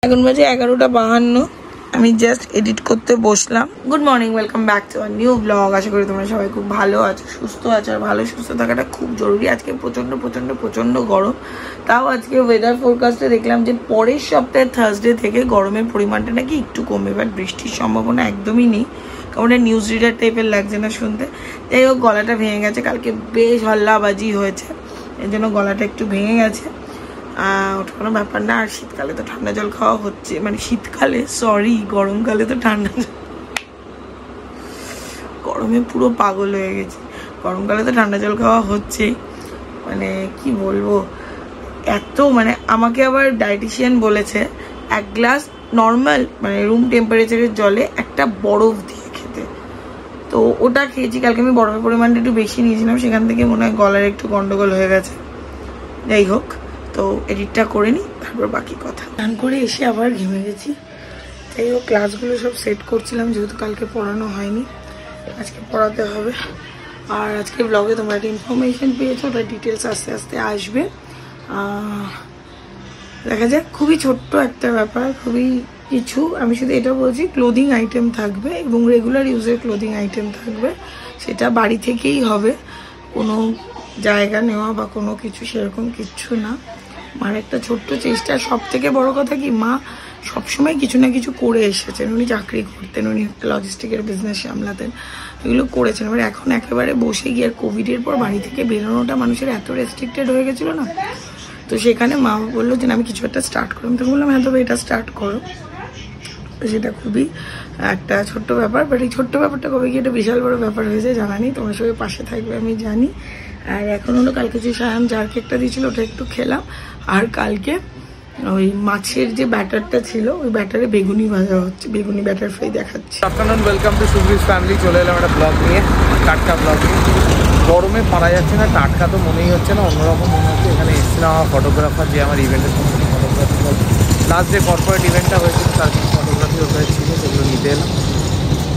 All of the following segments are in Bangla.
এখন বাজে 11:52। আমি জাস্ট এডিট করতে বসলাম। Good morning, welcome back to our new blog. আশা করি তোমরা সবাই খুব ভালো আছো, সুস্থ আছো। আর ভালো সুস্থ থাকাটা খুব জরুরি। আজকে প্রচন্ড গরম। তাও আজকে ওয়েদার ফোরকাস্টে দেখলাম যে পরের সপ্তাহে থার্সডে থেকে গরমের পরিমাণটা নাকি একটু কমবে, বাট বৃষ্টির সম্ভাবনা একদমই নেই। কারণ নিউজ রিডার টাইপের লাগছে না শুনতে। যাই হোক, গলাটা ভেঙে গেছে, কালকে বেশ হল্লাবাজি হয়েছে, এর জন্য গলাটা একটু ভেঙে গেছে। ওটা কোনো ব্যাপার না। আর শীতকালে তো ঠান্ডা জল খাওয়া হচ্ছে, মানে শীতকালে সরি গরমকালে তো ঠান্ডা জল, গরমে পুরো পাগল হয়ে গেছি। গরমকালে তো ঠান্ডা জল খাওয়া হচ্ছেই, মানে কি বলবো, এত মানে আমাকে আবার ডায়েটিশিয়ান বলেছে 1 গ্লাস নর্মাল মানে রুম টেম্পারেচারের জলে একটা বরফ দিয়ে খেতে। তো ওটা খেয়েছি কালকে। আমি বরফের পরিমাণটা একটু বেশি নিয়েছিলাম, সেখান থেকে মনে হয় গলার একটু গন্ডগোল হয়ে গেছে। যাই হোক, তো এডিটটা করে নিই, তারপর বাকি কথা। স্নান করে এসে আবার ঘেমে গেছি। যাই হোক, ক্লাসগুলো সব সেট করছিলাম, যেহেতু কালকে পড়ানো হয়নি, আজকে পড়াতে হবে। আর আজকে ব্লগে তোমরা একটা ইনফরমেশন পেয়েছো, ওটা ডিটেলস আস্তে আস্তে আসবে। দেখা যাক, খুবই ছোট্ট একটা ব্যাপার, খুবই কিছু। আমি শুধু এটা বলছি, ক্লোদিং আইটেম থাকবে এবং রেগুলার ইউজের ক্লোদিং আইটেম থাকবে। সেটা বাড়ি থেকেই হবে, কোনো জায়গা নেওয়া বা কোনো কিছু সেরকম কিচ্ছু না। মার একটা ছোট্ট চেষ্টা। সব থেকে বড় কথা কি, মা সবসময় কিছু না কিছু করে এসেছেন। উনি চাকরি করতেন, উনি লজিস্টিকের বিজনেস সামলাতেন, এগুলো করেছেন। এবার এখন একেবারে বসে গিয়ে, আর কোভিডের পর বাড়ি থেকে বেরোনোটা মানুষের এত রেস্ট্রিক্টেড হয়ে গেছিলো না, তো সেখানে মা বললো যে আমি কিছু একটা স্টার্ট করলাম। তো বললাম হ্যাঁ, তবে এটা স্টার্ট করো। সেটা খুবই একটা ছোট্ট ব্যাপার, বাট এই ছোট্ট ব্যাপারটা কবে গিয়ে একটা বিশাল বড় ব্যাপার হয়েছে জানা নেই। তোমার সবাই পাশে থাকবে আমি জানি। আর এখন হলো, কালকে যে সায়ান জার কেকটা দিয়েছিল ওটা একটু খেলাম। আর কালকে ওই মাছের যে ব্যাটারটা ছিল, ওই ব্যাটারে বেগুনি ভাজা হচ্ছে, বেগুনি ব্যাটার ফ্রাই দেখাচ্ছি। Afternoon, welcome to Subrij family. চলে এলাম একটা ব্লগ নিয়ে, টাটকা ব্লগ নিয়ে। গরমে পারা যাচ্ছে না, টাটকা তো মনেই হচ্ছে না, অন্যরকম মনে হচ্ছে। এখানে এসেছিলাম আমার ফটোগ্রাফার, যে আমার ইভেন্টের সময় ফটোগ্রাফি লাস্ট যে কর্পোরেট ইভেন্টটা হয়েছিল তার কিছু ফটোগ্রাফি ওখানে ছিল, সেগুলো নিতে এলাম।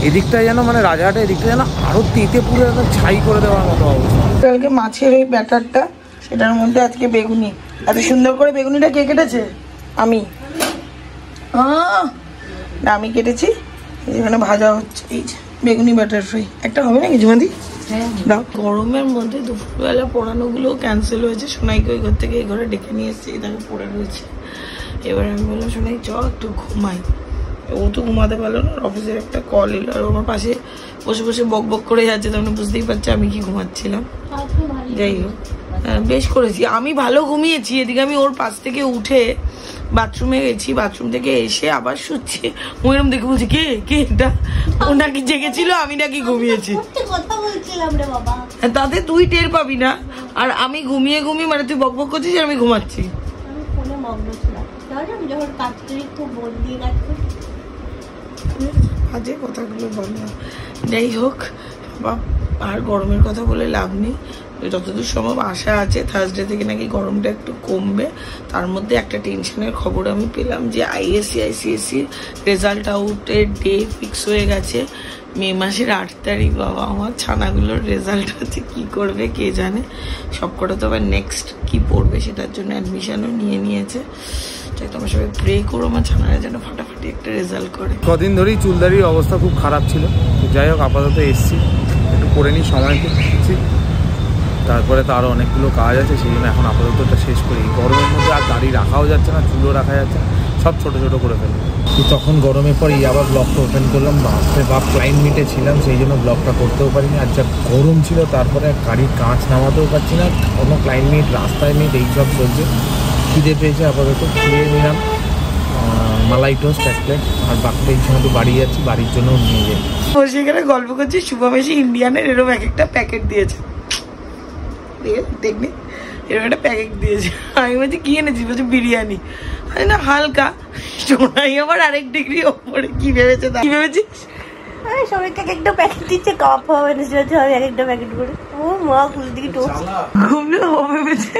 এদিকটায় যেন মানে রাজাহাটে এদিকটা যেন আরও তেতে পুরো একদম ছাই করে দেওয়ার মতো অবস্থা। কালকে মাছের ওই ব্যাটারটা, সেটার মধ্যে আজকে বেগুনি। এত সুন্দর করে বেগুনিটা কে কেটেছে? আমি না, আমি কেটেছি। এখানে ভাজা হচ্ছে, এই যে বেগুনি ব্যাটার ফ্রাই। একটা হবে না কিছু মাদি? হ্যাঁ। গরমের মধ্যে দুপুরবেলা পড়ানোগুলো ক্যান্সেল হয়েছে। সোনাইকে ওই ঘর থেকে এই ঘরে ডেকে নিয়ে এসেছি, তাকে পড়ে রয়েছে। এবার আমি বললাম সোনাই চ একটু ঘুমাই। ও তো ঘুমাতে পারলো না, অফিসের একটা কল এলো, আর আমার পাশে বসে বসে বক বক করে যাচ্ছে, তখন বুঝতেই পারছি আমি কি ঘুমাচ্ছিলাম। যাই হোক, বেশ করেছি, আমি ভালো ঘুমিয়েছি। এদিকে আমি ওর পাশ থেকে উঠে বাথরুমে গেছি, বাথরুম থেকে এসে আবার শুচ্ছি। ও এরকম দেখে বলছি কে কে এটা, ও নাকি জেগেছিল, আমি নাকি ঘুমিয়েছি। তাতে তুই টের পাবি না, আর আমি ঘুমিয়ে ঘুমিয়ে মানে তুই বক বক করছিস আর আমি ঘুমাচ্ছি। আজে কথাগুলো বল না। যাই হোক, আর গরমের কথা বলে লাভ নেই। যতদূর সম্ভব আশা আছে থার্সডে থেকে নাকি গরমটা একটু কমবে। তার মধ্যে একটা টেনশনের খবর আমি পেলাম যে ISC রেজাল্ট আউটের ডে ফিক্স হয়ে গেছে, মে মাসের 8 তারিখ। বাবা, আমার ছানাগুলোর রেজাল্ট আছে, কি করবে কে জানে। সবকটা তো আবার নেক্সট কি পড়বে সেটার জন্য অ্যাডমিশনও নিয়ে নিয়েছে। তাই তোমার সবাই প্রে করো আমার ছানারা যেন ফাটাফাটি একটা রেজাল্ট করে। কদিন ধরেই চুলদারির অবস্থা খুব খারাপ ছিল, যাই হোক আপাতত এসছি, একটু করে নিই, সময় দিচ্ছি। তারপরে তো আরও অনেকগুলো কাজ আছে, সেই জন্য এখন আপাতত এটা শেষ করি। গরমের মধ্যে আর দাড়ি রাখাও যাচ্ছে না, চুলও রাখা যাচ্ছে না, সব ছোটো ছোটো করে ফেলবো। তখন গরমের পরে আবার ব্লগটা ওপেন করলাম, বাপ ক্লাইন্ট মিটে ছিলাম, সেই জন্য ব্লগটা করতেও পারিনি। আর যা গরম ছিল, তারপরে গাড়ির কাঁচ নামাতেও পারছি না, কোনো ক্লাইন্ট মিট, রাস্তায় মিট, এইসব চলছে। খিদে পেয়েছে, আপাতত খেয়ে নিলাম মালাই টোস্ট 1 প্লেট। আর বাকিটা এই সময় তো বাড়ি যাচ্ছি, বাড়ির জন্য নিয়ে যাই। বসে এখানে গল্প করছি, শুভম এসে ইন্ডিয়ানের এরকম একটা প্যাকেট দিয়েছে, দেখবি এরকম একটা প্যাকেট দিয়েছে। আমি বলছি কি এনেছিস? বলছি বিরিয়ানি। আমি না হালকা, সোনাই আবার আরেক ডিগ্রি ওপরে। কি ভেবেছে? কি ভেবেছিস? সবাইকে একটা প্যাকেট দিচ্ছে, কাপ হবে একটা প্যাকেট করে। ও মা, খুলে দিকে টোস্ট ঘুমলে ও ভেবেছে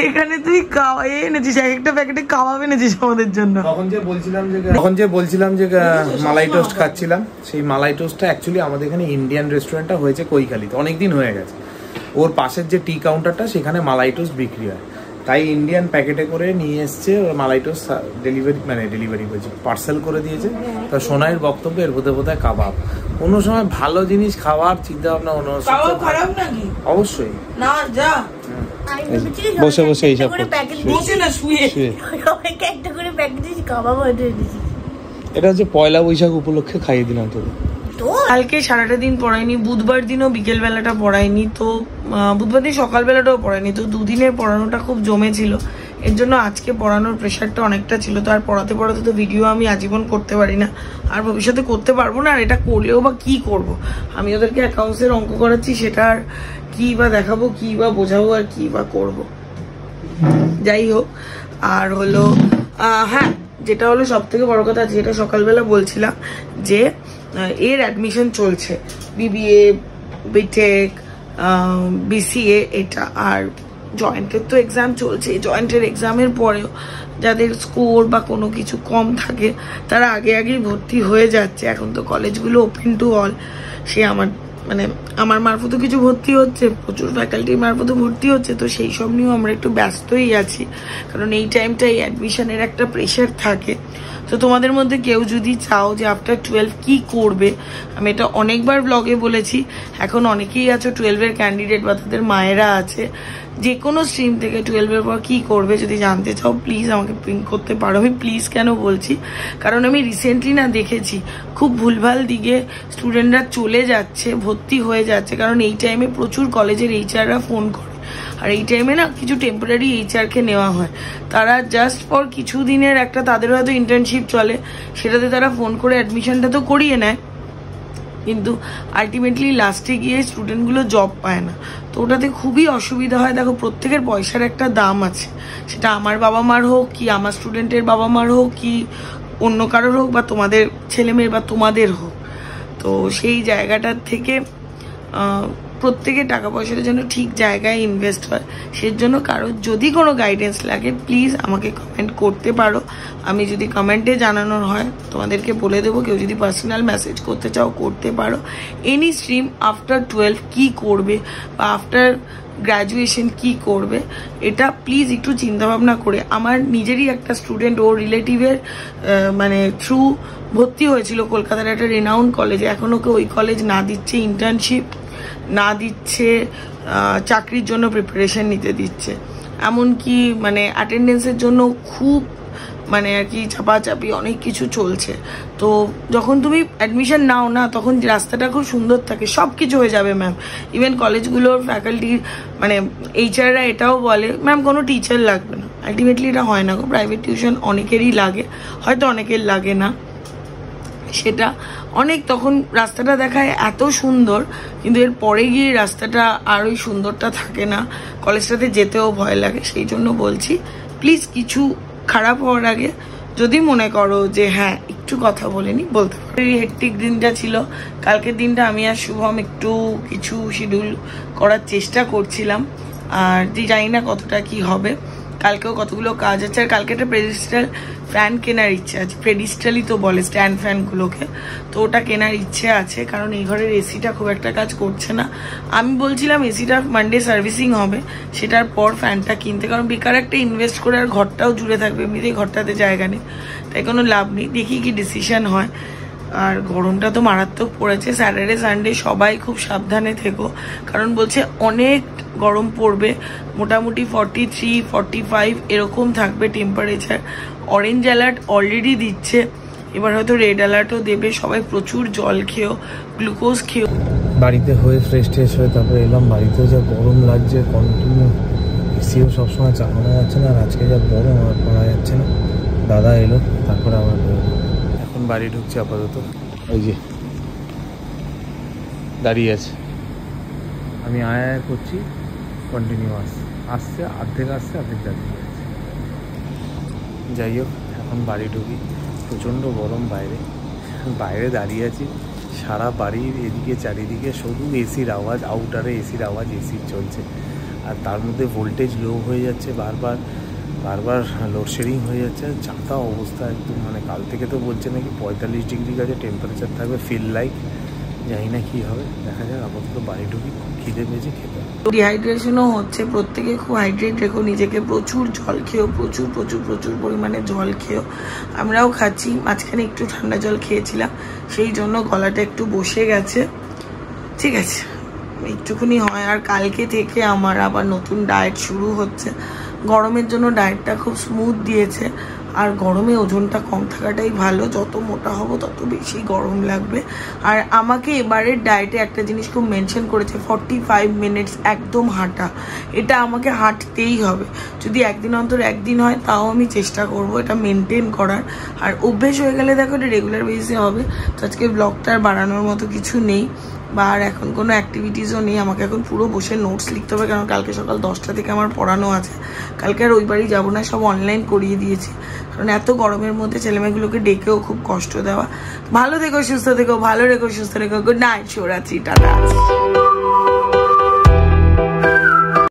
এখানে তুই কাওয়া এনেছিস, একটা প্যাকেটে কাবাব এনেছিস আমাদের জন্য। তখন যে বলছিলাম যে মালাই টোস্ট খাচ্ছিলাম, সেই মালাই টোস্টটা অ্যাকচুয়ালি আমাদের এখানে ইন্ডিয়ান রেস্টুরেন্টটা হয়েছে কৈখালিতে, অনেকদিন হয়ে গেছে। ওর পাশের যে টি কাউন্টারটা, সেখানে মালাই টোস্ট বিক্রি হয়। তাই ইন্ডিয়ান প্যাকেটে করে নিয়ে এসছে, ওরা মালাইটো ডেলিভারি বলছি, পার্সেল করে দিয়েছে। তা সোনাইয়ের বক্তব্য এর বোধে বোধহয় কাবাব। কোনো সময় ভালো জিনিস খাওয়ার চিন্তা ভাবনা খারাপ নাকি? অবশ্যই না, যা বসে বসে এইসব বসে না, শুয়ে একটা করে প্যাকেট দিয়েছি, কাবাব হয়ে দিয়েছি। এটা হচ্ছে পয়লা বৈশাখ উপলক্ষে খাইয়ে দিলাম তোকে। কালকে সারাটা দিন পড়াইনি, বুধবার দিনও বিকেল বেলাটা পড়াইনি, তো বুধবার দিন সকাল বেলাটাও পড়াইনি, তো দুদিনের পড়ানোটা খুব জমেছিল। এর জন্য আজকে পড়ানোর প্রেশারটা অনেকটা ছিল। তো আর পড়াতে পড়াতে তো ভিডিও আমি আজীবন করতে পারি না, আর ভবিষ্যতে করতে পারবো না। আর এটা করলেও বা কি করব, আমি ওদেরকে অ্যাকাউন্টসের অঙ্ক করাচ্ছি, সেটা আর কি বা দেখাবো, কি বা বোঝাবো, আর কি বা করবো। যাই হোক, আর হলো হ্যাঁ, যেটা হলো সব থেকে বড় কথা, যেটা সকালবেলা বলছিলাম, যে এর অ্যাডমিশন চলছে, বিবিএ, বিটেক, বিসিএ, এটা। আর জয়েন্টের তো এক্সাম চলছে। জয়েন্টের এক্সামের পরেও যাদের স্কোর বা কোনো কিছু কম থাকে তারা আগে আগেই ভর্তি হয়ে যাচ্ছে। এখন তো কলেজগুলো ওপেন টু অল। সে আমার মারফতও কিছু ভর্তি হচ্ছে, প্রচুর ফ্যাকাল্টির মারফতও ভর্তি হচ্ছে। তো সেই সব নিয়েও আমরা একটু ব্যস্তই আছি, কারণ এই টাইমটাই অ্যাডমিশনের একটা প্রেশার থাকে। তো তোমাদের মধ্যে কেউ যদি চাও যে আফটার 12 কি করবে, আমি এটা অনেকবার ব্লগে বলেছি, এখন অনেকেই আছো 12-এর ক্যান্ডিডেট বা তাদের মায়েরা আছে, যে কোনো স্ট্রিম থেকে 12-এর পর কি করবে যদি জানতে চাও প্লিজ আমাকে পিং করতে পারো। আমি প্লিজ কেন বলছি, কারণ আমি রিসেন্টলি না দেখেছি খুব ভুলভাল দিকে স্টুডেন্টরা চলে যাচ্ছে, ভর্তি হয়ে যাচ্ছে। কারণ এই টাইমে প্রচুর কলেজের এইচআররা ফোন করে, আর এই টাইমে না কিছু টেম্পোরারি এইচআরকে নেওয়া হয়। তারা জাস্ট ফর কিছু দিনের একটা, তাদের হয়তো ইন্টার্নশিপ চলে, সেটাতে তারা ফোন করে অ্যাডমিশনটা তো করিয়ে নেয়, কিন্তু আলটিমেটলি লাস্টে গিয়ে স্টুডেন্টগুলো জব পায় না। তো ওটাতে খুবই অসুবিধা হয়। দেখো, প্রত্যেকের পয়সার একটা দাম আছে, সেটা আমার বাবা মার হোক, কি আমার স্টুডেন্টের বাবা মার হোক, কি অন্য কারোর হোক, বা তোমাদের ছেলেমেয়ের বা তোমাদের হোক। তো সেই জায়গাটার থেকে প্রত্যেকের টাকা পয়সাটা যেন ঠিক জায়গায় ইনভেস্ট হয়, সের জন্য কারোর যদি কোনো গাইডেন্স লাগে প্লিজ আমাকে কমেন্ট করতে পারো। আমি যদি কমেন্টে জানানোর হয় তোমাদেরকে বলে দেবো। কেউ যদি পার্সোনাল মেসেজ করতে চাও করতে পারো। এনি স্ট্রিম আফটার 12 কি করবে বা আফটার গ্র্যাজুয়েশন কি করবে, এটা প্লিজ একটু চিন্তাভাবনা করে। আমার নিজেরই একটা স্টুডেন্ট, ওর রিলেটিভের থ্রু ভর্তি হয়েছিল কলকাতার একটা রেনাউন্ড কলেজে। এখন ওকে ওই কলেজ না দিচ্ছে ইন্টার্নশিপ, না দিচ্ছে চাকরির জন্য প্রিপারেশন নিতে দিচ্ছে, এমনকি অ্যাটেন্ডেন্সের জন্য খুব আর কি চাপাচাপি অনেক কিছু চলছে। তো যখন তুমি অ্যাডমিশন নাও না, তখন রাস্তাটা খুব সুন্দর থাকে, সব কিছু হয়ে যাবে ম্যাম। ইভেন কলেজগুলোর ফ্যাকাল্টির এইচআররা এটাও বলে, ম্যাম কোনো টিচার লাগবে না। আলটিমেটলি এটা হয় না গো, প্রাইভেট টিউশন অনেকেরই লাগে, হয়তো অনেকের লাগে না। সেটা অনেক, তখন রাস্তাটা দেখায় এত সুন্দর, কিন্তু এর পরে গিয়ে রাস্তাটা আর ওই সুন্দরটা থাকে না, কলেজটাতে যেতেও ভয় লাগে। সেই জন্য বলছি প্লিজ কিছু খারাপ হওয়ার আগে যদি মনে করো যে হ্যাঁ একটু কথা বলে নি, বলতে পারো। এই হেক্টিক দিনটা ছিল, কালকের দিনটা আমি আর শুভম একটু কিছু শিডিউল করার চেষ্টা করছিলাম, আর জানি না কতটা কি হবে। কালকেও কতগুলো কাজ আছে, আর কালকে একটা পেডিস্টাল ফ্যান কেনার ইচ্ছে আছে। পেডিস্টালই তো বলে স্ট্যান্ড ফ্যানগুলোকে, তো ওটা কেনার ইচ্ছে আছে, কারণ এই ঘরের এসিটা খুব একটা কাজ করছে না। আমি বলছিলাম এসিটা মানডে সার্ভিসিং হবে, সেটার পর ফ্যানটা কিনতে, কারণ বেকার একটা ইনভেস্ট করে আর ঘরটাও জুড়ে থাকবে, এমনিতেই ঘরটাতে জায়গা নেই, তাই কোনো লাভ নেই। দেখি কি ডিসিশন হয়। আর গরমটা তো মারাত্মক পড়েছে। স্যাটারডে সানডে সবাই খুব সাবধানে থেকো, কারণ বলছে অনেক গরম পড়বে, মোটামুটি 43, 45 এরকম থাকবে টেম্পারেচার। অরেঞ্জ অ্যালার্ট অলরেডি দিচ্ছে, এবার হয়তো রেড অ্যালার্টও দেবে। সবাই প্রচুর জল খেও, গ্লুকোজ খেও। বাড়িতে হয়ে ফ্রেশ ট্রেশ হয়ে তারপরে এলাম। বাড়িতেও যা গরম লাগছে, কন্টিনিউ এসিও সবসময় চালানো যাচ্ছে না, আর আজকে যা গরম আর করা যাচ্ছে না। দাদা এলো, তারপরে আবার এখন বাড়ি ঢুকছে আপাতত। ওই যে দাঁড়িয়ে আছে, আমি আয়া করছি, কন্টিনিউ আসছে, অর্ধেক আসছে, অর্ধেক দাঁড়িয়ে আছে। যাই হোক, এখন বাড়ি ঢুকি। প্রচণ্ড গরম বাইরে, বাইরে দাঁড়িয়ে আছি। সারা বাড়ির এদিকে চারিদিকে শুধু এসির আওয়াজ, আউটারে এসির আওয়াজ, এসি চলছে। আর তার মধ্যে ভোল্টেজ লো হয়ে যাচ্ছে, বারবার লোডশেডিং হয়ে যাচ্ছে। যাতা অবস্থা একদম, কাল থেকে তো বলছে নাকি 45 ডিগ্রি কাছে টেম্পারেচার থাকবে, ফিল লাইক। জানি না কী হবে, দেখা যাক। আপাতত বাড়ি ঢুকি, খুব খিদে পেয়েছে, খেতে হবে। ডিহাইড্রেশনও হচ্ছে। প্রত্যেকে খুব হাইড্রেট রেখো নিজেকে, প্রচুর জল খেও, প্রচুর প্রচুর প্রচুর পরিমাণে জল খেও। আমরাও খাচ্ছি, মাঝখানে একটু ঠান্ডা জল খেয়েছিলাম, সেই জন্য গলাটা একটু বসে গেছে। ঠিক আছে, একটুখানি হয়। আর কালকে থেকে আমার আবার নতুন ডায়েট শুরু হচ্ছে। গরমের জন্য ডায়েটটা খুব স্মুথ দিয়েছে, আর গরমে ওজনটা কম থাকাটাই ভালো। যত মোটা হব তত বেশি গরম লাগবে। আর আমাকে এবারের ডায়েটে একটা জিনিস খুব মেনশন করেছে, 45 মিনিটস একদম হাঁটা। এটা আমাকে হাঁটতেই হবে, যদি একদিন অন্তর একদিন হয় তাও আমি চেষ্টা করব এটা মেনটেন করার। আর অভ্যেস হয়ে গেলে দেখো এটা রেগুলার বেসিসে হবে। তো আজকে ব্লগটা আর বাড়ানোর মতো কিছু নেই, বা আর এখন কোনো অ্যাক্টিভিটিসও নেই। আমাকে এখন পুরো বসে নোটস লিখতে হবে, কারণ কালকে সকাল 10টা থেকে আমার পড়ানো আছে। কালকে আর ওই বাড়ি যাবো না, সব অনলাইন করিয়ে দিয়েছি, কারণ এত গরমের মধ্যে ছেলেমেয়েগুলোকে ডেকেও খুব কষ্ট দেওয়া। ভালো থেকো, সুস্থ থেকো, ভালো রেখো, সুস্থ রেখো। গুড নাইট, শুভরাত্রি, টাটা।